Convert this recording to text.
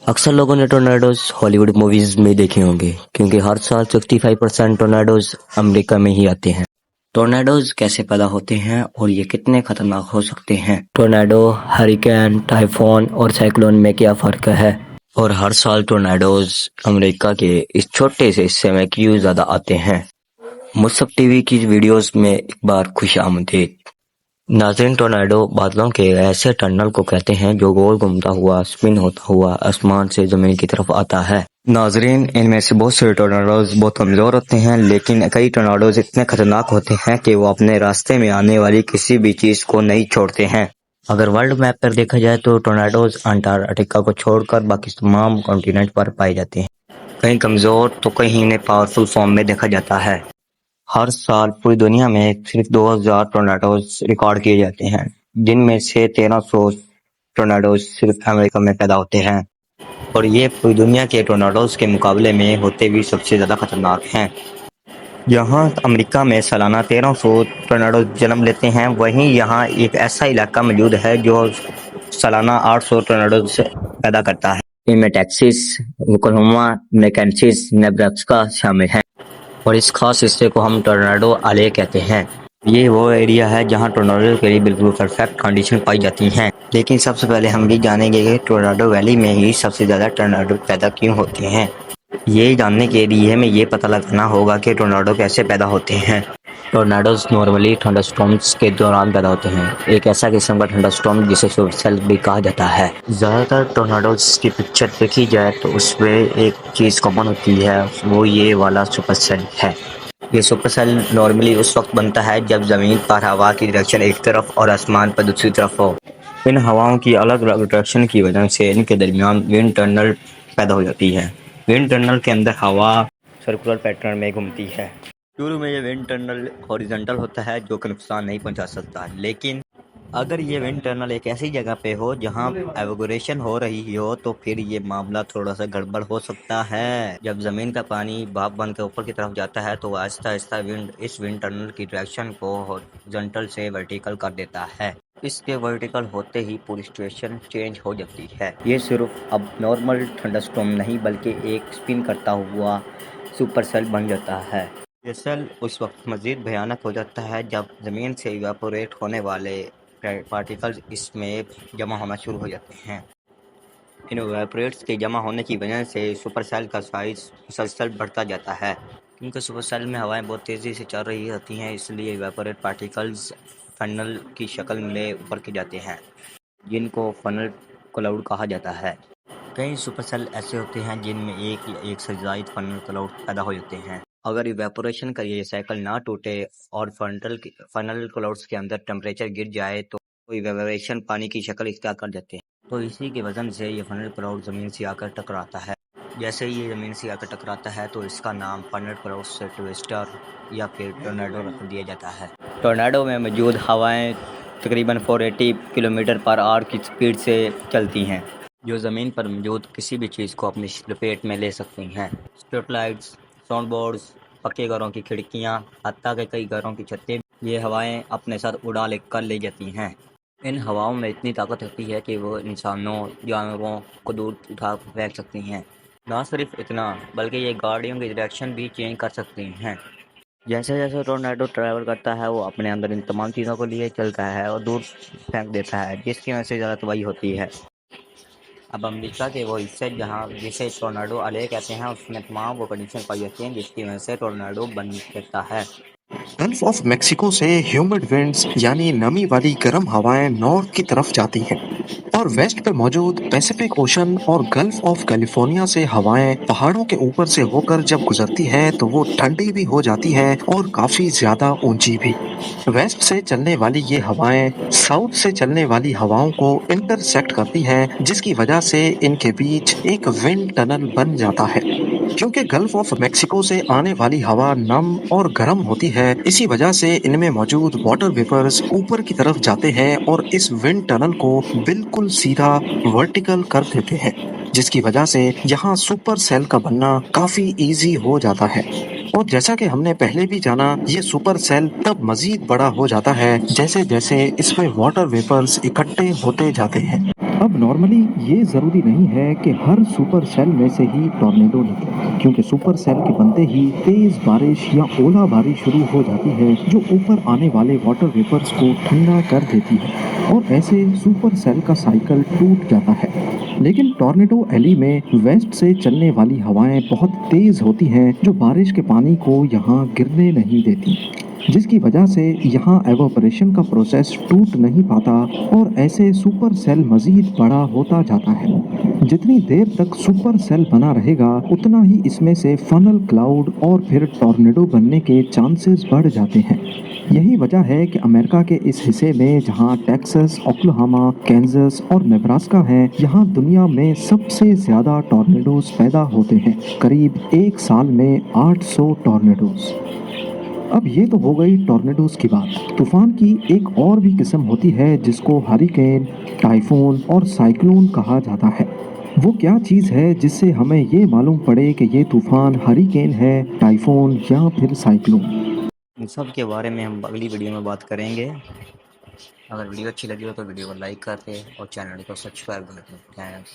अक्सर लोगों ने टोर्नाडोज हॉलीवुड मूवीज में देखे होंगे क्योंकि हर साल 65% टोर्नाडोज अमेरिका में ही आते हैं। टोर्नाडोज कैसे पैदा होते हैं और ये कितने खतरनाक हो सकते हैं? टोर्नाडो, हरिकेन, टाइफून और साइक्लोन में क्या फर्क है? और हर साल टोर्नाडोज अमेरिका के इस छोटे से हिस्से में क्यों ज्यादा आते हैं? मुसब टीवी की वीडियोस में एक बार खुशामदीद। नाज़रीन, टोर्नाडो बादलों के ऐसे टनल को कहते हैं जो गोल घूमता हुआ, स्पिन होता हुआ आसमान से जमीन की तरफ आता है। नाज़रीन, इनमें से बहुत से टोर्नाडोज बहुत कमजोर होते हैं, लेकिन कई टोर्नाडोज इतने खतरनाक होते हैं कि वो अपने रास्ते में आने वाली किसी भी चीज को नहीं छोड़ते हैं। अगर वर्ल्ड मैप पर देखा जाए तो टोर्नाडोज अंटार्कटिका को छोड़कर बाकी तमाम कॉन्टिनेंट पर पाए जाते हैं। कहीं कमजोर तो कहीं इन्हें पावरफुल फॉर्म में देखा जाता है। हर साल पूरी दुनिया में सिर्फ 2000 टोर्नाडोज रिकॉर्ड किए जाते हैं, जिनमें से 1300 टोर्नाडोज सिर्फ अमेरिका में पैदा होते हैं, और ये पूरी दुनिया के टोर्नाडोज के मुकाबले में होते भी सबसे ज्यादा खतरनाक हैं। यहाँ अमेरिका में सालाना 1300 टोर्नाडोज जन्म लेते हैं, वहीं यहाँ एक ऐसा इलाका मौजूद है जो सालाना 800 टोर्नाडोज पैदा करता है। इनमें टेक्सास, ओक्लाहोमा, मैकेन्सी, नेब्रास्का शामिल हैं, और इस खास हिस्से को हम टोर्नाडो आले कहते हैं। ये वो एरिया है जहां टोर्नाडो के लिए बिल्कुल परफेक्ट कंडीशन पाई जाती हैं। लेकिन सबसे पहले हम ये जानेंगे कि टोर्नाडो वैली में ही सबसे ज़्यादा टोर्नाडो पैदा क्यों होते हैं। ये जानने के लिए हमें ये पता लगाना होगा कि टोर्नाडो कैसे पैदा होते हैं। टोर्नाडोज नॉर्मली थंडरस्टॉर्म्स के दौरान पैदा होते हैं, एक ऐसा किस्म का थंडरस्टॉर्म जिसे सुपरसेल भी कहा जाता है। ज़्यादातर टोर्नाडोज की पिक्चर देखी जाए तो उसमें एक चीज़ कॉमन होती है, वो ये वाला सुपरसेल है। ये सुपरसेल नॉर्मली उस वक्त बनता है जब ज़मीन पर हवा की डायरेक्शन एक तरफ और आसमान पर दूसरी तरफ हो। इन हवाओं की अलग अलग डायरेक्शन की वजह से इनके दरमियान विंड टनल पैदा हो जाती है। विंड टनल के अंदर हवा सर्कुलर पैटर्न में घूमती है। शुरू में ये विंड टनल हॉरिजॉन्टल होता है जो कि नुकसान नहीं पहुंचा सकता, लेकिन अगर ये विंड टनल एक ऐसी जगह पे हो जहां एवोपोरेशन हो रही हो तो फिर ये मामला थोड़ा सा गड़बड़ हो सकता है। जब जमीन का पानी भाप बन के ऊपर की तरफ जाता है तो आहिस्ता आहिस्ता इस विंड टनल की डायरेक्शन को हॉरिजॉन्टल से वर्टिकल कर देता है। इसके वर्टिकल होते ही पूरी सिचुएशन चेंज हो जाती है। ये सिर्फ अब नॉर्मल थंडरस्टॉर्म नहीं बल्कि एक स्पिन करता हुआ सुपर सेल बन जाता है। ये सेल उस वक्त मजीद भयानक हो जाता है जब ज़मीन से इवापोरेट होने वाले पार्टिकल्स इसमें जमा होना शुरू हो जाते हैं। इन इवापोरेट्स के जमा होने की वजह से सुपरसेल का साइज मुसलसल बढ़ता जाता है। क्योंकि सुपरसेल में हवाएं बहुत तेज़ी से चल रही होती हैं, इसलिए इवापोरेट पार्टिकल्स फनल की शक्ल में ऊपर के जाते हैं, जिनको फनल क्लाउड कहा जाता है। कई सुपरसेल ऐसे होते हैं जिनमें एक या एक से ज़ायद फनल क्लाउड पैदा हो जाते हैं। अगर इवेपोरेशन का ये साइकिल ना टूटे और फनल क्लाउड्स के अंदर टेम्परेचर गिर जाए तो इवेपोरेशन पानी की शक्ल इख्तियार कर जाते हैं। तो इसी की वजह से ये फनल क्लाउड ज़मीन से आकर टकराता है। जैसे ही ये ज़मीन से आकर टकराता है तो इसका नाम फनल क्लाउड से ट्विस्टर या फिर टोर्नाडो रख दिया जाता है। टोर्नाडो में मौजूद हवाएं तकरीबन 480 किलोमीटर पर आवर की स्पीड से चलती हैं, जो ज़मीन पर मौजूद किसी भी चीज़ को अपनी लपेट में ले सकती हैं। स्ट्रीट लाइट्स, साउंड बोर्ड्स, पक्के घरों की खिड़कियाँ, हत्ता के कई घरों की छतें ये हवाएं अपने साथ उड़ा लेकर ले जाती हैं। इन हवाओं में इतनी ताकत होती है कि वो इंसानों, जानवरों को दूर उठा फेंक सकती हैं। ना सिर्फ इतना बल्कि ये गाड़ियों की डायरेक्शन भी चेंज कर सकती हैं। जैसे जैसे टोर्नाडो ट्रैवल करता है वो अपने अंदर इन तमाम चीज़ों को लिए चलता है और दूर फेंक देता है, जिसकी वजह से ज़्यादा तबाही होती है। अब अमेरिका के वो हिस्से जिसे टोर्नाडो आले कहते हैं उसमें तमाम वो कंडीशन पाई जाती हैं जिसकी वजह से टोर्नाडो बन सकता है। गल्फ ऑफ मेक्सिको से ह्यूमिड विंड्स यानी नमी वाली गर्म हवाएं नॉर्थ की तरफ जाती हैं और वेस्ट पे मौजूद पैसिफिक ओशन और गल्फ ऑफ कैलिफोर्निया से हवाएं पहाड़ों के ऊपर से होकर जब गुजरती है तो वो ठंडी भी हो जाती है और काफी ज्यादा ऊंची भी। वेस्ट से चलने वाली ये हवाएं साउथ से चलने वाली हवाओं को इंटरसेक्ट करती हैं, जिसकी वजह से इनके बीच एक विंड टनल बन जाता है। क्योंकि गल्फ ऑफ मेक्सिको से आने वाली हवा नम और गर्म होती है, इसी वजह से इनमें मौजूद वाटर वेपर्स ऊपर की तरफ जाते हैं और इस विंड टनल को बिल्कुल सीधा वर्टिकल कर देते हैं, जिसकी वजह से यहाँ सुपर सेल का बनना काफी इजी हो जाता है। और जैसा कि हमने पहले भी जाना, ये सुपर सेल तब मजीद बड़ा हो जाता है जैसे जैसे इसमें वाटर वेपर्स इकट्ठे होते जाते हैं। अब नॉर्मली ये ज़रूरी नहीं है कि हर सुपर सेल में से ही टॉर्नेडो निकले, क्योंकि सुपर सेल के बनते ही तेज बारिश या ओला बारिश शुरू हो जाती है, जो ऊपर आने वाले वाटर वेपर्स को ठंडा कर देती है और ऐसे सुपर सेल का साइकिल टूट जाता है। लेकिन टॉर्नेडो एली में वेस्ट से चलने वाली हवाएं बहुत तेज होती हैं, जो बारिश के पानी को यहाँ गिरने नहीं देती, जिसकी वजह से यहाँ एवोपरेशन का प्रोसेस टूट नहीं पाता और ऐसे सुपर सेल मजीद बड़ा होता जाता है। जितनी देर तक सुपर सेल बना रहेगा, उतना ही इसमें से फनल क्लाउड और फिर टॉर्नेडो बनने के चांसेस बढ़ जाते हैं। यही वजह है कि अमेरिका के इस हिस्से में, जहाँ टेक्सास, ओक्लाहोमा, कैंसस और नेब्रास्का हैं, यहाँ दुनिया में सबसे ज़्यादा टॉर्नेडोज पैदा होते हैं, करीब एक साल में 800 टॉर्नेडोज। अब ये तो हो गई टॉर्नेडोज की बात। तूफान की एक और भी किस्म होती है जिसको हरिकेन, टाइफून और साइक्लोन कहा जाता है। वो क्या चीज़ है जिससे हमें ये मालूम पड़े कि ये तूफान हरिकेन है, टाइफून या फिर साइक्लोन? इन सब के बारे में हम अगली वीडियो में बात करेंगे। अगर वीडियो अच्छी लगी हो तो वीडियो को लाइक कर दे और चैनल को सब्सक्राइब कर दें। थैंक्स।